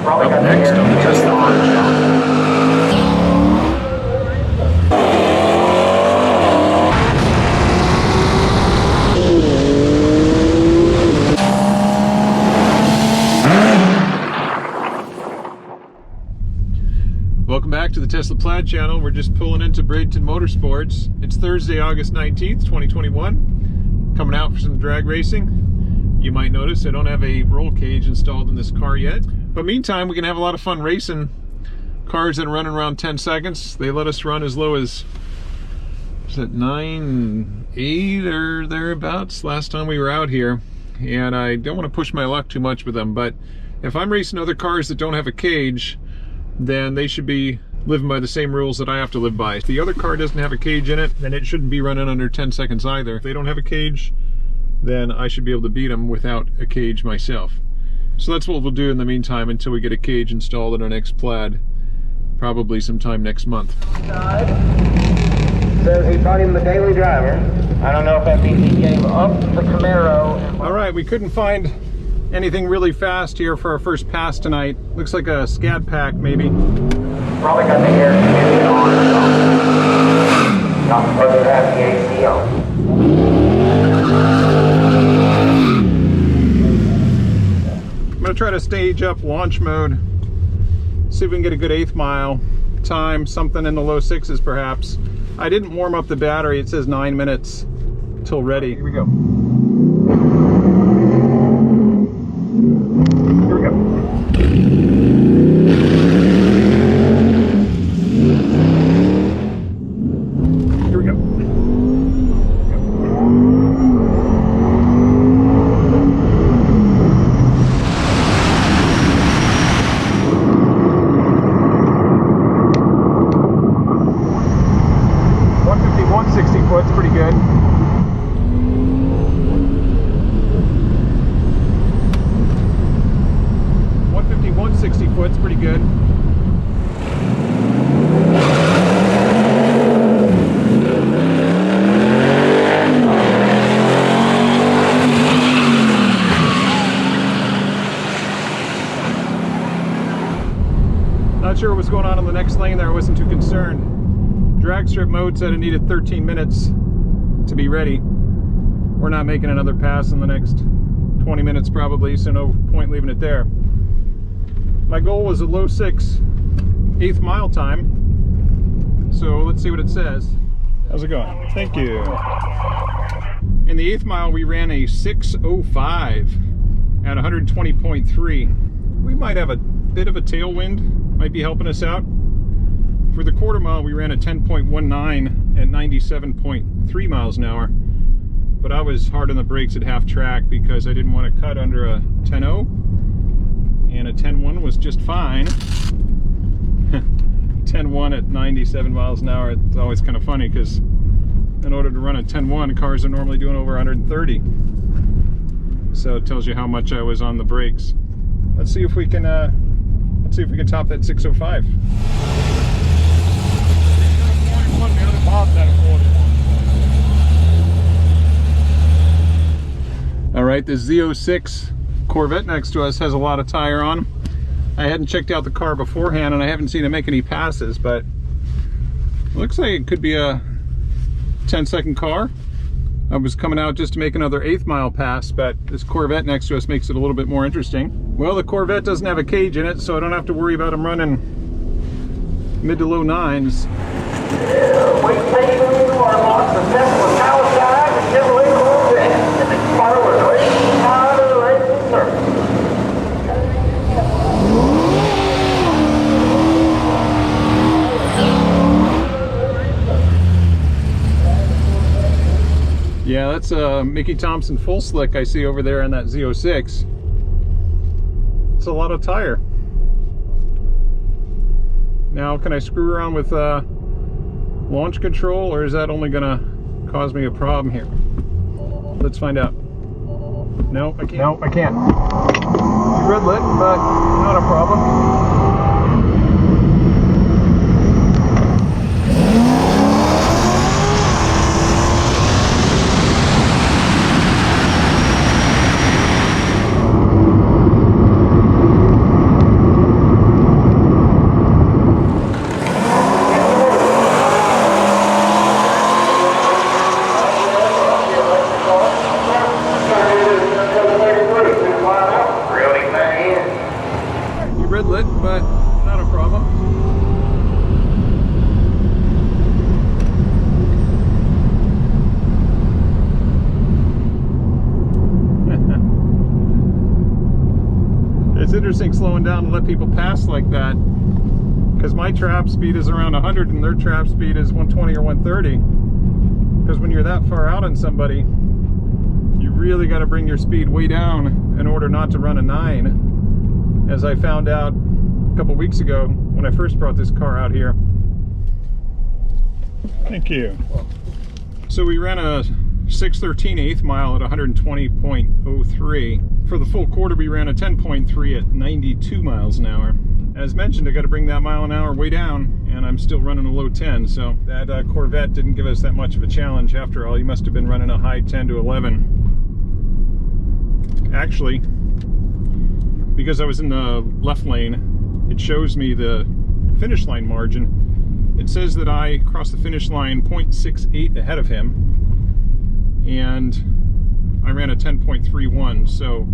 Up next on the Tesla Plaid channel. Welcome back to the Tesla Plaid channel. We're just pulling into Bradenton Motorsports. It's Thursday, August 19th, 2021. Coming out for some drag racing. You might notice I don't have a roll cage installed in this car yet. But meantime, we can have a lot of fun racing cars that are running around 10 seconds. They let us run as low as, is it 9.8 or thereabouts last time we were out here. And I don't want to push my luck too much with them, but if I'm racing other cars that don't have a cage, then they should be living by the same rules that I have to live by. If the other car doesn't have a cage in it, then it shouldn't be running under 10 seconds either. If they don't have a cage, then I should be able to beat them without a cage myself. So that's what we'll do in the meantime until we get a cage installed in our next Plaid, probably sometime next month. Says he brought him the daily driver. I don't know if that means he gave up the Camaro. All right, we couldn't find anything really fast here for our first pass tonight. Looks like a Scat Pack, maybe. Probably got the air conditioning on or something. Not supposed to have the AC on. I'm gonna try to stage up launch mode. See if we can get a good 1/8 mile time, something in the low 6s perhaps. I didn't warm up the battery. It says 9 minutes till ready. Here we go. Here we go. Here we go. 160 foot's pretty good. 160 foot's pretty good. Not sure what's going on in the next lane there. I wasn't too concerned. Dragstrip mode said it needed 13 minutes to be ready. We're not making another pass in the next 20 minutes probably, so no point leaving it there. My goal was a low 6 1/8 mile time, so let's see what it says. How's it going? Thank you. In the 1/8 mile we ran a 6:05 at 120.3. We might have a bit of a tailwind, might be helping us out. For the 1/4 mile we ran a 10.19 at 97.3 miles an hour, but I was hard on the brakes at half track because I didn't want to cut under a 10.0, and a 10.1 was just fine. 10.1 at 97 miles an hour, it's always kind of funny because in order to run a 10.1, cars are normally doing over 130. So it tells you how much I was on the brakes. Let's see if we can top that 6:05. All right, the Z06 Corvette next to us has a lot of tire on them. I hadn't checked out the car beforehand and I haven't seen it make any passes, but it looks like it could be a 10-second car. I was coming out just to make another 1/8 mile pass, but this Corvette next to us makes it a little bit more interesting. Well, the Corvette doesn't have a cage in it, so I don't have to worry about them running mid to low 9s. We take our lots of Tesla Palestine and Chevrolet Corvette and the car was racing out of the racing circuit. Yeah, that's a Mickey Thompson full slick I see over there in that Z06. It's a lot of tire. Now, can I screw around with launch control, or is that only gonna cause me a problem here? Let's find out. No, I can't. No, I can't. Red lit, but not a problem. red lit, but not a problem. It's interesting slowing down to let people pass like that, because my trap speed is around 100 and their trap speed is 120 or 130. Because when you're that far out on somebody, you really got to bring your speed way down in order not to run a 9, as I found out a couple weeks ago when I first brought this car out here. Thank you. So we ran a 613 eighth mile at 120.03. For the full quarter, we ran a 10.3 at 92 miles an hour. As mentioned, I got to bring that mile an hour way down, and I'm still running a low 10, so that Corvette didn't give us that much of a challenge. After all, you must have been running a high 10 to 11. Actually, because I was in the left lane, it shows me the finish line margin. It says that I crossed the finish line 0.68 ahead of him, and I ran a 10.31, so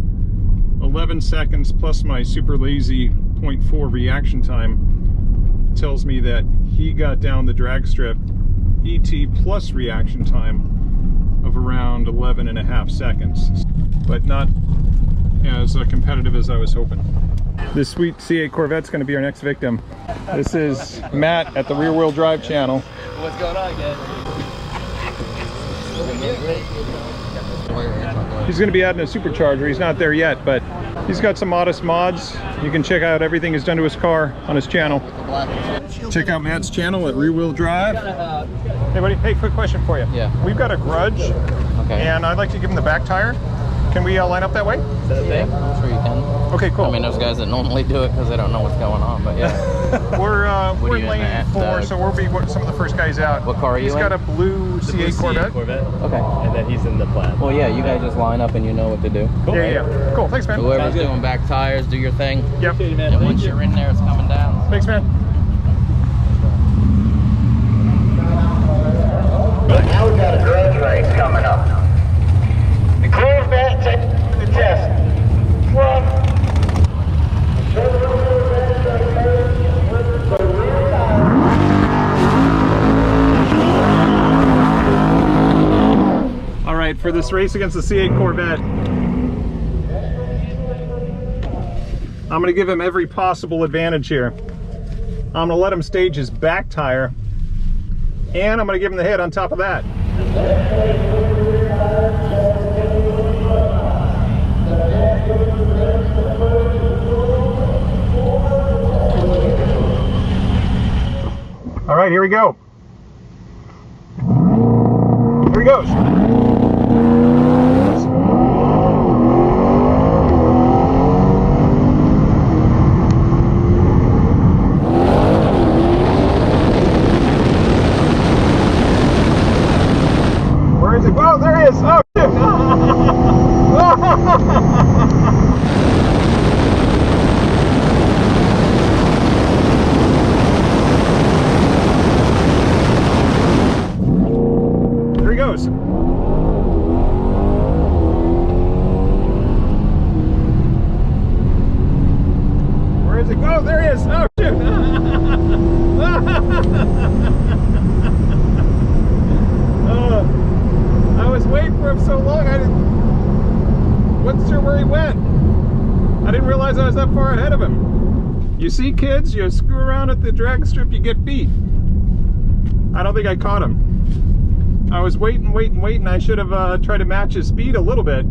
11 seconds plus my super lazy 0.4 reaction time tells me that he got down the drag strip ET plus reaction time of around 11.5 seconds, but not as competitive as I was hoping. This sweet C8 Corvette's going to be our next victim. This is Matt at the Rear Wheel Drive channel. What's going on, guys? He's going to be adding a supercharger. He's not there yet, but he's got some modest mods. You can check out everything he's done to his car on his channel. Check out Matt's channel at Rear Wheel Drive. Hey buddy, hey, quick question for you. Yeah. We've got a Grudge, Okay. and I'd like to give him the back tire. Can we line up that way? Is that a thing? I'm sure you can. Okay, cool. I mean, there's guys that normally do it because they don't know what's going on, but yeah. We're What are in you lane in 4, at, so we'll be some of the first guys out. What car are you He's in? got a blue C8 Corvette. Okay. And then he's in the Plaid. Well, yeah, you guys just line up and you know what to do. Cool. Yeah. Cool, thanks man. Whoever's doing back tires, do your thing. Yep. And once you're in there, it's coming down. Thanks man. Now we've got a grudge race coming up. The Corvette takes the test. One. All right, for this race against the C8 Corvette, I'm going to give him every possible advantage here. I'm going to let him stage his back tire, and I'm going to give him the hit on top of that. All right, here we go. Here he goes. Where is it? Oh, there he is. Oh, shit. There he goes. Where is it? Oh, there he is. Oh, shit. I was waiting for him so long, wasn't sure where he went. I didn't realize I was that far ahead of him. You see, kids, you screw around at the drag strip, you get beat. I don't think I caught him. I was waiting. I should have tried to match his speed a little bit.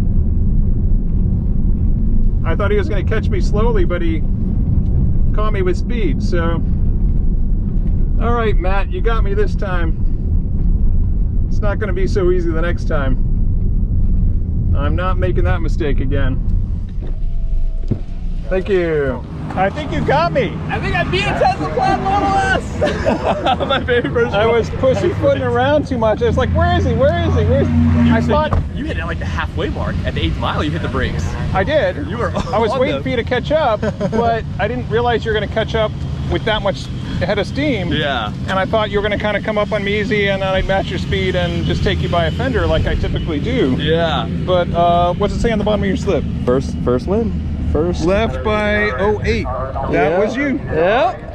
I thought he was going to catch me slowly, but he caught me with speed, so. All right, Matt, you got me this time. It's not going to be so easy the next time. I'm not making that mistake again. Thank you. I think you got me. I think I beat a Tesla Plaid Model S! My favorite version. I was pussyfooting around too much. I was like, where is he? Where is he? Where is he? I thought you hit it at like the halfway mark. At the 8th mile, you hit the brakes. I did. You were I was on waiting them. for you to catch up, but I didn't realize you were going to catch up with that much head of steam. Yeah. And I thought you were going to kind of come up on me easy, and then I'd match your speed and just take you by a fender like I typically do. Yeah. But what's it say on the bottom of your slip? First win. First. Left by 08. That was you. Yep.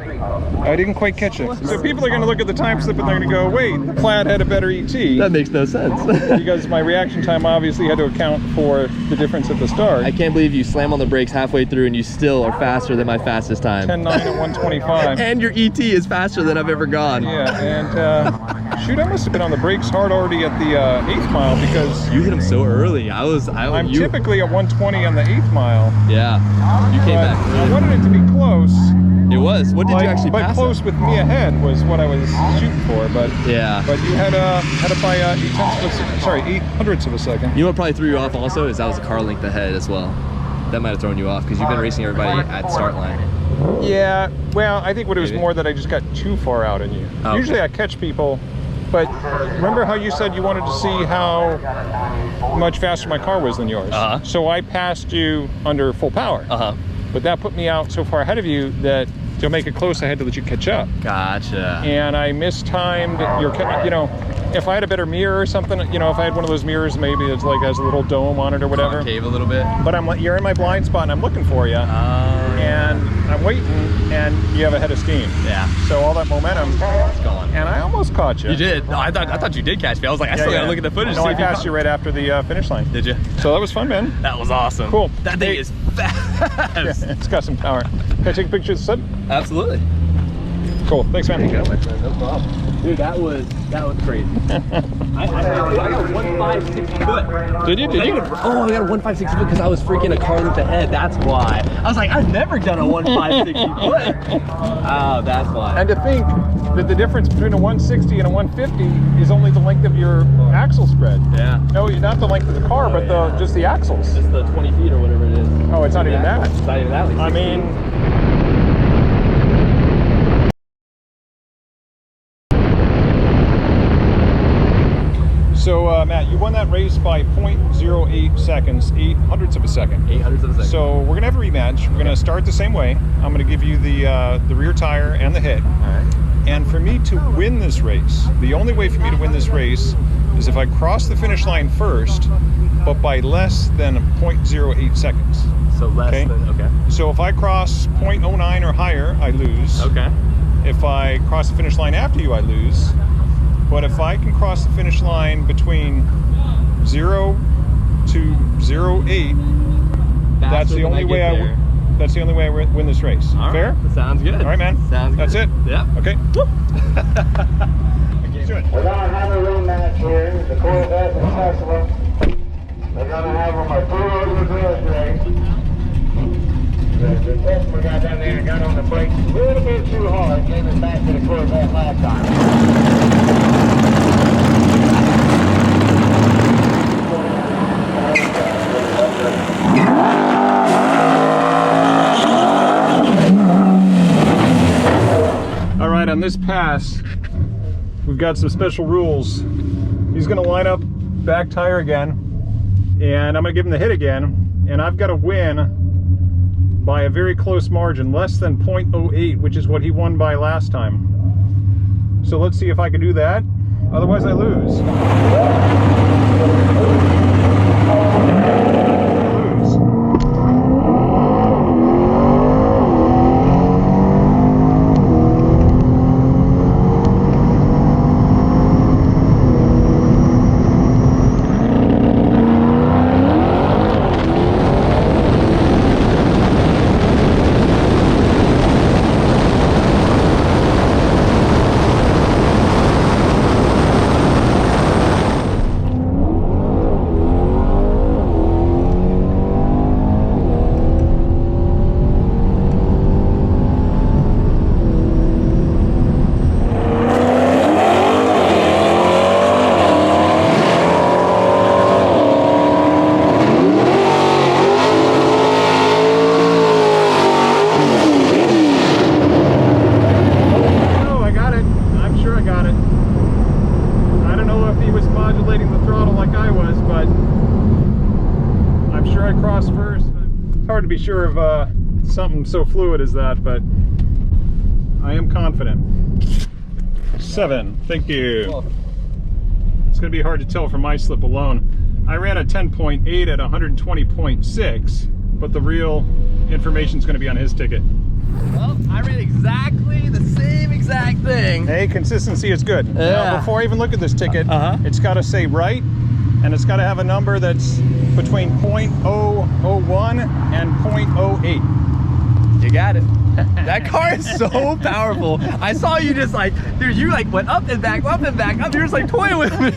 I didn't quite catch it. So people are going to look at the time slip and they're going to go, wait, the Plaid had a better ET. That makes no sense. Because my reaction time obviously had to account for the difference at the start. I can't believe you slam on the brakes halfway through and you still are faster than my fastest time. 10.9 at 125. And your ET is faster than I've ever gone. Yeah, and shoot, I must have been on the brakes hard already at the 8th mile because You hit him so early. I'm typically at 120 on the 8th mile. Yeah. You came But back I really. wanted it to be close. It was. What did you actually But pass? close with me ahead was what I was shooting for. But Yeah. But you had it by 8 hundredths of a second. You know what probably threw you off also is that was a car length ahead as well. That might have thrown you off because you've been racing everybody at the start line. Yeah, well, I think what it was Maybe. more that I just got too far out on you. Oh, Usually okay. I catch people, but remember how you said you wanted to see how much faster my car was than yours? Uh-huh. So I passed you under full power. Uh-huh. But that put me out so far ahead of you that to make it close, I had to let you catch up. Gotcha. And I mistimed your, you know, if I had a better mirror or something, you know, if I had one of those mirrors, maybe it's like has a little dome on it or whatever. Concave a little bit. But I'm like, you're in my blind spot and I'm looking for you. And I'm waiting and you have a head of steam. Yeah. So all that momentum, It's gone. and I almost caught you. You did. No, I thought you did catch me. I was like, I still gotta look at the footage. No, to see I if you passed caught- you right after the finish line. Did you? So that was fun, man. That was awesome. Cool. That thing Hey. is fast. Yeah, it's got some power. Can I take a picture of the sub? Absolutely. Cool. Thanks, man. No problem. Dude, that was crazy. I got 1.56 foot. Did you? Did you? Oh, I got a 1.56 foot because I was freaking a car length ahead. That's why. I was like, I've never done a 1.56 foot. Oh, that's why. And to think that the difference between a 160 and a 150 is only the length of your axle spread. Yeah. No, not the length of the car, but just the axles. Just the 20 feet or whatever it is. Oh, it's not even that. It's not even that. Like I 60. mean, so Matt, you won that race by 0.08 seconds, 800ths of a second. 800ths of a second. So we're gonna have a rematch. We're gonna start the same way. I'm gonna give you the rear tire and the hit. All right. And for me to win this race, the only way for me to win this race is if I cross the finish line first, but by less than 0.08 seconds. So less Okay. than, okay. So if I cross 0.09 or higher, I lose. Okay. If I cross the finish line after you, I lose. But if I can cross the finish line between 0 to 0.08, that's the only way that's the only way I win this race. All right. Fair? Sounds good. All right, man. Sounds good. That's it? Yep. Okay. Let's do it. We're going to have a rematch here. The Corvette and Tesla. They're going to have them a two-over grudge race. The Tesla got down there and got on the brakes a little bit too hard. Gave it back to the Corvette last time. All right, on this pass, we've got some special rules. He's gonna line up back tire again, and I'm gonna give him the hit again, and I've got to win by a very close margin, less than 0.08, which is what he won by last time. So let's see if I can do that. Otherwise, I lose. To be sure of something so fluid as that, but I am confident. 7, thank you. It's going to be hard to tell from my slip alone. I ran a 10.8 at 120.6, but the real information's going to be on his ticket. Well, I ran exactly the same exact thing. Hey, consistency is good. Now, before I even look at this ticket, it's got to say right, and it's got to have a number that's between 0.001 and 0.08. You got it. That car is so powerful. I saw you just like, dude, you like went up and back, up. You're just like toying with me.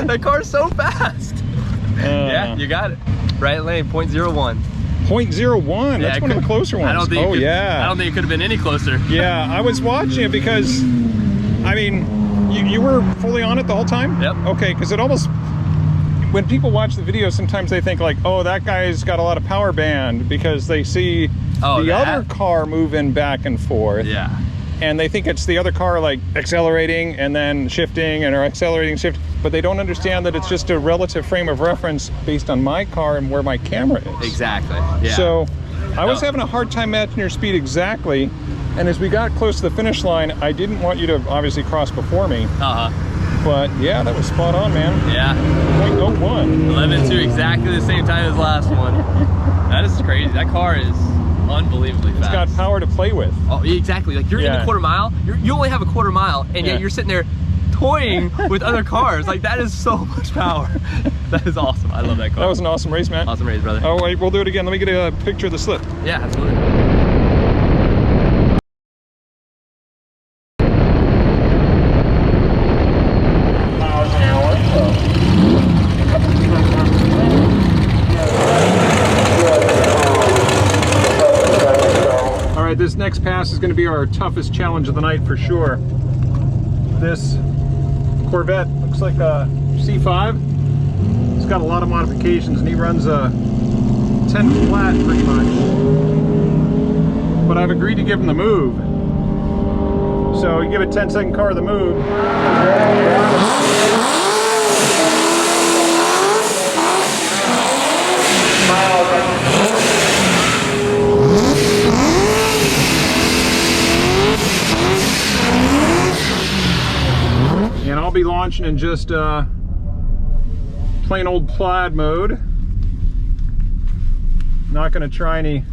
That car's so fast. Yeah, you got it. Right lane, 0.01. 0.01. That's one of the closer ones. I don't think I don't think it could have been any closer. Yeah, I was watching it because, I mean, you were fully on it the whole time? Yep. Okay, because it almost, when people watch the video, sometimes they think like, oh, that guy's got a lot of power band because they see the other car moving back and forth. Yeah. And they think it's the other car like accelerating and then shifting and or accelerating, shifting, but they don't understand that it's just a relative frame of reference based on my car and where my camera is. Exactly. Yeah. So I was having a hard time matching your speed exactly. And as we got close to the finish line, I didn't want you to obviously cross before me. But yeah, that was spot on, man. Yeah. 0.01. 11.2, exactly the same time as the last one. That is crazy. That car is unbelievably fast. It's got power to play with. Oh, exactly. Like you're in the quarter mile. You only have a quarter mile, and yet you're sitting there toying with other cars. Like that is so much power. That is awesome. I love that car. That was an awesome race, man. Awesome race, brother. Oh wait, we'll do it again. Let me get a picture of the slip. Yeah, absolutely. This next pass is going to be our toughest challenge of the night for sure. This Corvette looks like a C5. It's got a lot of modifications and he runs a 10 flat pretty much. But I've agreed to give him the move. So you give a 10-second car the move. And I'll be launching in just plain old Plaid mode. Not going to try any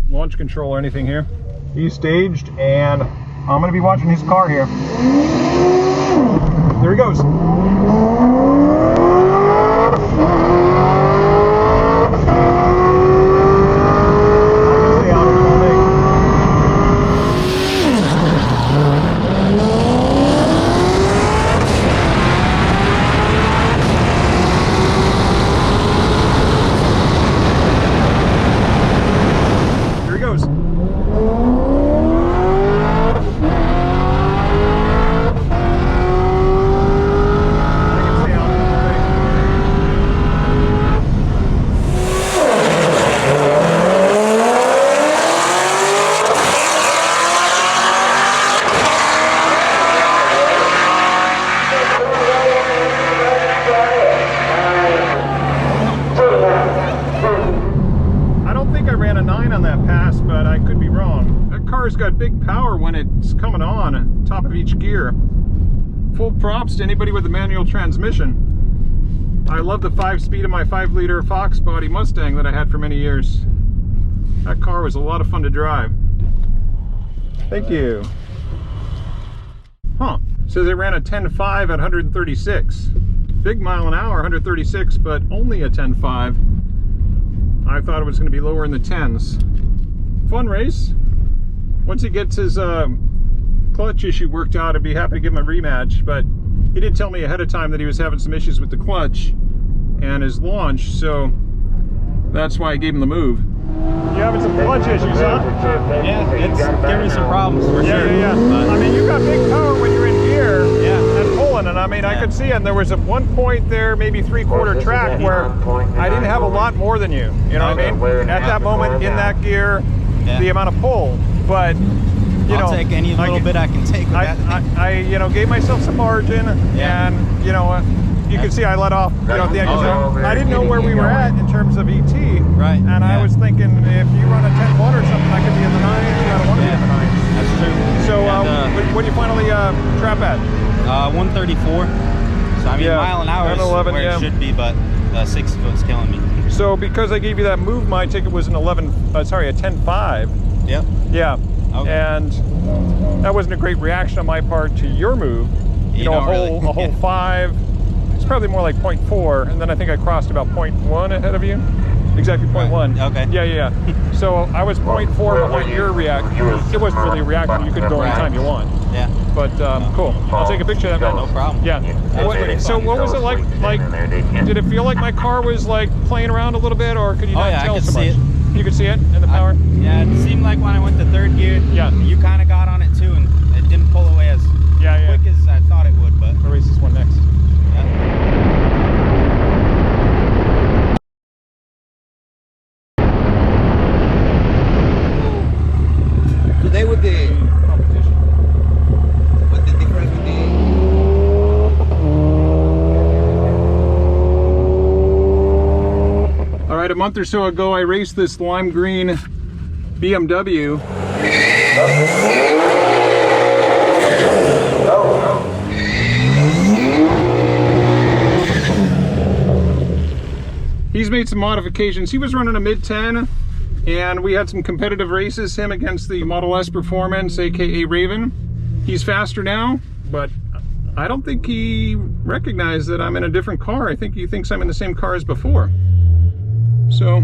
launch control or anything here. He's staged and I'm going to be watching his car here. There he goes. Got big power when it's coming on top of each gear. Full props to anybody with a manual transmission. I love the 5-speed of my 5-liter Fox body Mustang that I had for many years. That car was a lot of fun to drive. Thank you. Huh, says it ran a 10.5 at 136. Big mile an hour, 136, but only a 10.5. I thought it was going to be lower in the 10s. Fun race. Once he gets his clutch issue worked out, I'd be happy to give him a rematch, but he did tell me ahead of time that he was having some issues with the clutch and his launch, so that's why I gave him the move. You having some clutch issues, huh? Yeah, it's giving me some problems for sure. Yeah. But I mean, you got big power when you're in gear and pulling, and I mean, Yeah. I could see, and there was at one point there, maybe 3/4 track, where I didn't have a lot more than you. You know what I mean? At that moment, in that gear, the amount of pull. But you I'll know, take any little bit I can take with that. I you know, gave myself some margin, and you know, you can see I let off, you know, at the end. I didn't know where we were at in terms of ET, Right. And I was thinking if you run a 10-1 or something, I could be in the 9s. You don't want to be in the 9s. That's true. So And, what do you finally trap at? 134. So I mean, mile an hour is 11, where it should be, but the 6 foot's killing me. So because I gave you that move, my ticket was an 10.5. Yep. Yeah. Okay. And that wasn't a great reaction on my part to your move. You know, a whole 5. It's probably more like 0.4, and then I think I crossed about 0.1 ahead of you. Exactly 0.1. Okay. Yeah. So I was 0.4 behind your reaction. It wasn't really a reaction. You could go anytime you want. Yeah. But cool. I'll take a picture of that. No problem. Yeah. So what was it like? Like, did it feel like my car was like playing around a little bit, or could you not tell so much? You could see it in the power? Yeah, it seemed like when I went to 3rd gear, yeah, you kind of got on it too, and it didn't pull away as quick as I thought it would. But I'll race this one next. Today with the competition. What the difference with the All right, a month or so ago, I raced this lime green BMW. He's made some modifications. He was running a mid-10, and we had some competitive races, him against the Model S Performance, aka Raven. He's faster now, but I don't think he recognized that I'm in a different car. I think he thinks I'm in the same car as before. So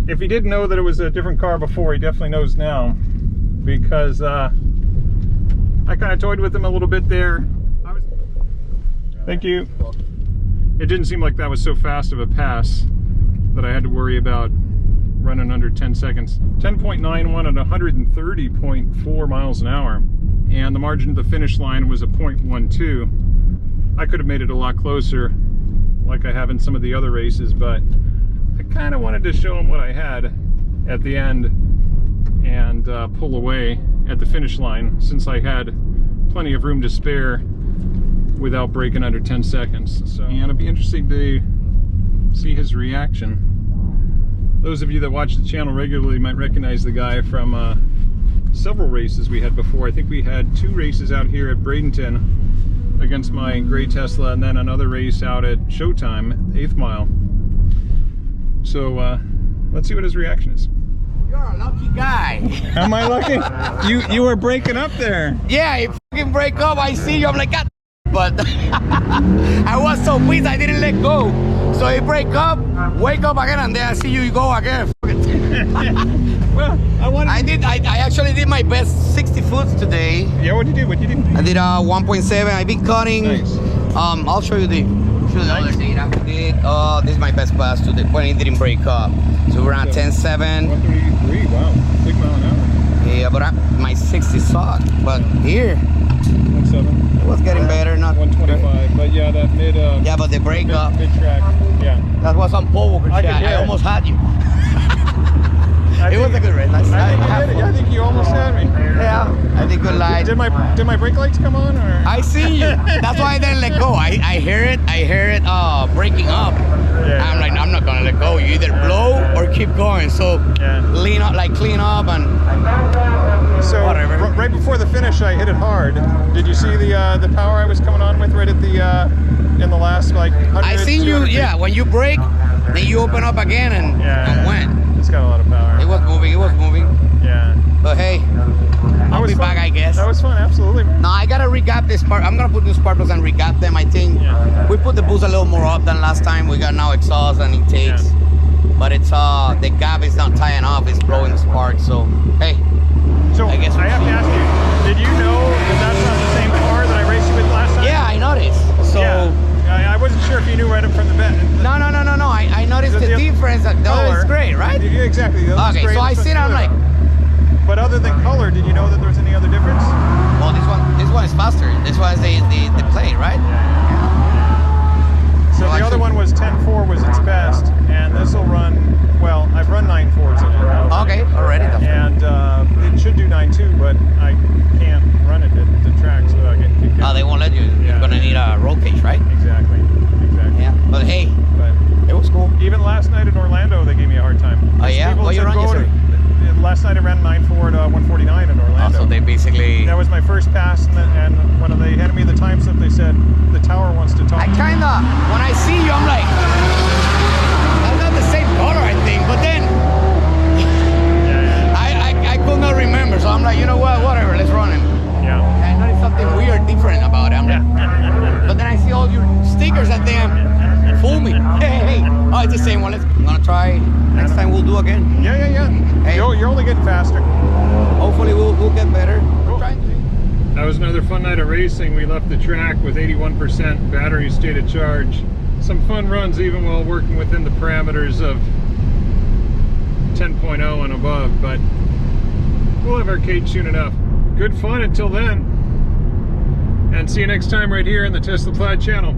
if he didn't know that it was a different car before, he definitely knows now, because I kind of toyed with him a little bit there. Thank you. It didn't seem like that was so fast of a pass that I had to worry about running under 10 seconds. 10.91 at 130.4 miles an hour, and the margin to the finish line was a 0.12. I could have made it a lot closer like I have in some of the other races, but I kind of wanted to show him what I had at the end and pull away at the finish line, since I had plenty of room to spare without breaking under 10 seconds. So, and it'll be interesting to see his reaction. Those of you that watch the channel regularly might recognize the guy from several races we had before. I think we had 2 races out here at Bradenton against my gray Tesla, and then another race out at Showtime, 8th Mile. So let's see what his reaction is. You're a lucky guy. Am I lucky? You were breaking up there. Yeah, you fucking break up. I see you. I'm like, God. But I was so pleased I didn't let go. So you break up, wake up again, and then I see you go again. Well, I actually did my best 60 foot today. Yeah, what'd you do? What'd you do? I did 1.7. I've been cutting. Nice. I'll show you the other thing I did. This is my best pass today when it didn't break up. So we're at 10.7. 133. Wow, 6 mile an hour. Yeah, but my 60 sucked. But here, 1.7. it was getting better. Not 125. But yeah, that mid. Yeah, but the break up. Mid track. Yeah. That was on pole walker chat. I almost had you. It was a good race. I think you almost had me. Yeah, I did good light. Did my brake lights come on, or? I see you. That's why I didn't let go. I hear it breaking up. Yeah. I'm like, I'm not gonna let go. You either blow or keep going. So lean up, like clean up, and so whatever. Right before the finish, I hit it hard. Did you see the power I was coming on with right at the in the last like 100? I seen you. Yeah, when you brake, then you open up again and went. It's got a lot of power. It was moving. It was moving. Yeah. But hey, I'll be back, I guess. That was fun. Absolutely. No, I gotta recap this part. I'm gonna put new spark plugs and recap them. I think we put the boost a little more up than last time. We got now exhaust and intakes, but it's the gap is not tying off. It's blowing the spark. So hey. So I guess I have to ask you, did you know that that's not the same car that I raced you with last time? Yeah, I noticed. So I wasn't sure if you knew right up from the bat. No. I noticed the difference. The other is great, right? exactly. It looks Okay, great. so I It's see it, I'm like, But other than color, did you know that there was any other difference? well, this one is faster. This one is the Plaid, right? So the other one was 10.4 was its best, and this will run, well, I've run 9.4s in it. Okay, already. And it should do 9.2, but I can't run it at the track so I get kicked out. Oh, they won't let you. You're gonna need a roll cage, right? Exactly. Yeah. But hey, But it was cool. even last night in Orlando, they gave me a hard time. Oh yeah. People What you said, run "Go to-" yesterday? Last night I ran 9.4 at 149 in Oh, Orlando. so they basically. That was my first pass, and when they handed me the time slip, they said, the tower wants to talk. I kinda, when I see you, I'm like, that's not the same color, I think. But then I could not remember, so I'm like, you know what? Whatever, let's run it. Yeah. I noticed something weird, different about it. I'm like, but then I see all your stickers, I think, fool me. Hey, oh, it's the same one. I'm gonna try. Next time we'll do again. Yeah. Hey. You're only getting faster. Hopefully we'll get better. Cool. We're trying to. That was another fun night of racing. We left the track with 81% battery state of charge. Some fun runs even while working within the parameters of 10.0 and above, but we'll have our cage soon enough. Good fun until then. And see you next time right here in the Tesla Plaid channel.